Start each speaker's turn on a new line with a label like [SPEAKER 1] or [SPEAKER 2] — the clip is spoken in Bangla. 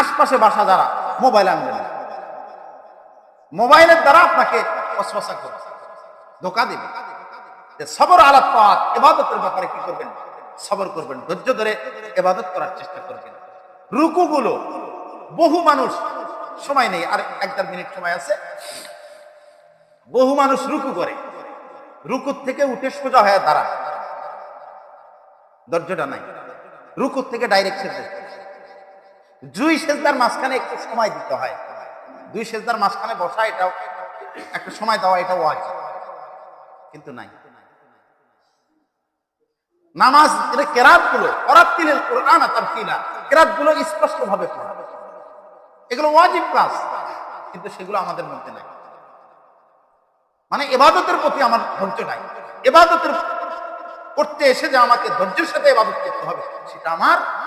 [SPEAKER 1] আশপাশে বাসা যারা মোবাইল আনবেন না। মোবাইলের দ্বারা আপনাকে ওয়াসওয়াসা করবে, ধোঁকা দিবে। সবর আলা তাআত, ইবাদতের ব্যাপারে কি করবেন? সবর করবেন, ধৈর্য ধরে ইবাদত করার চেষ্টা করবেন। রুকুগুলো বহু মানুষ, সময় নেই, আর 1-1.5 মিনিট সময় আছে। বহু মানুষ রুকু করে, রুকুর থেকে উঠে সোজা হয়ে দাঁড়ায়, ধৈর্যটা নাই। রুকুর থেকে ডাইরেক্ট সেজদা, 2 সেজদার মাঝখানে একটু সময় দিতে হয়। 2 সেজদার মাঝখানে বসা, এটাও একটা সময় দেওয়া, এটা ওয়াজিব, কিন্তু নাই। নামাজ কেরাত গুলো, ওয়ারাতিলিল কুরআন তারতিলা, কেরাত গুলো স্পষ্ট ভাবে পড়া, এগুলো ওয়াজিব কাজ, কিন্তু সেগুলো আমাদের মধ্যে নাই। মানে ইবাদতের প্রতি আমার ধৈর্য নাই। ইবাদতের করতে এসে যে আমাকে ধৈর্যের সাথে ইবাদত করতে হবে, সেটা আমার